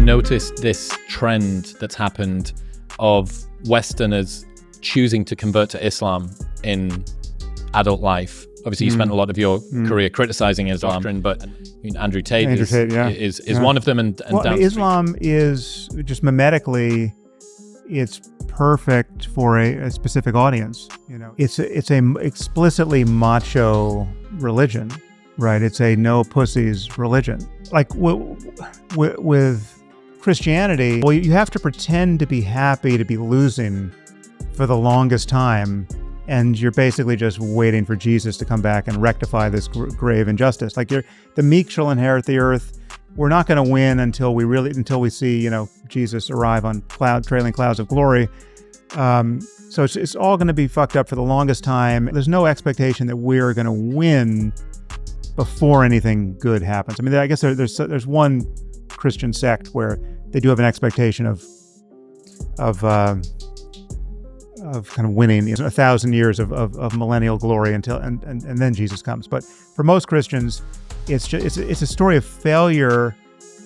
noticed this trend that's happened of Westerners choosing to convert to Islam in adult life? Obviously, you spent a lot of your career criticizing Islam doctrine, but Andrew Tate is one of them. And Islam is just mimetically, it's perfect for a specific audience. It's a explicitly macho religion, right? It's a no pussies religion. Like with Christianity, well, you have to pretend to be happy to be losing for the longest time. And you're basically just waiting for Jesus to come back and rectify this grave injustice. Like the meek shall inherit the earth. We're not going to win until we see, Jesus arrive on trailing clouds of glory. So it's all going to be fucked up for the longest time. There's no expectation that we're going to win before anything good happens. I mean, I guess there's one Christian sect where they do have an expectation of kind of winning 1,000 years of millennial glory and then Jesus comes. But for most Christians, it's a story of failure,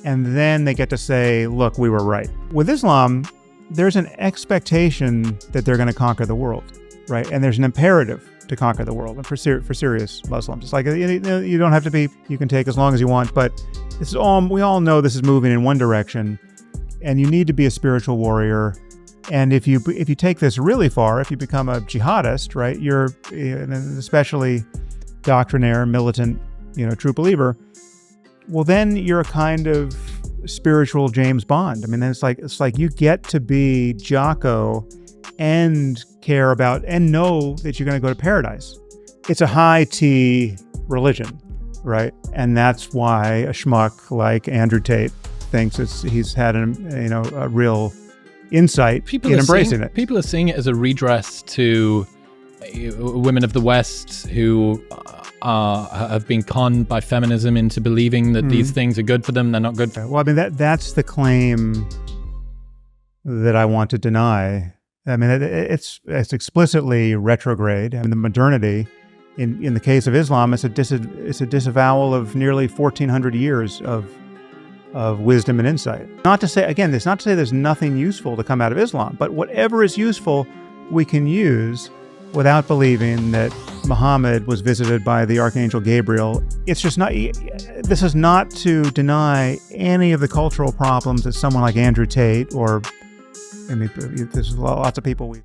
and then they get to say, "Look, we were right." With Islam, there's an expectation that they're going to conquer the world, right? And there's an imperative to conquer the world. And for serious Muslims, it's like you don't have to be. You can take as long as you want, but we all know this is moving in one direction, and you need to be a spiritual warrior. And if you take this really far, if you become a jihadist, right, you're especially doctrinaire, militant, true believer, well, then you're a kind of spiritual James Bond. I mean, it's like you get to be Jocko and care about and know that you're going to go to paradise. It's a high T religion, right? And that's why a schmuck like Andrew Tate thinks he's had a real insight in embracing it. People are seeing it as a redress to women of the West who have been conned by feminism into believing that these things are good for them. They're not good for them. Well, I mean, that's the claim that I want to deny. I mean, it's explicitly retrograde. I mean, the modernity, in the case of Islam, it's a disavowal of nearly 1,400 years of wisdom and insight. Not to say, again, it's not to say there's nothing useful to come out of Islam, but whatever is useful, we can use without believing that Muhammad was visited by the Archangel Gabriel. It's just not, this is not to deny any of the cultural problems that someone like Andrew Tate there's lots of people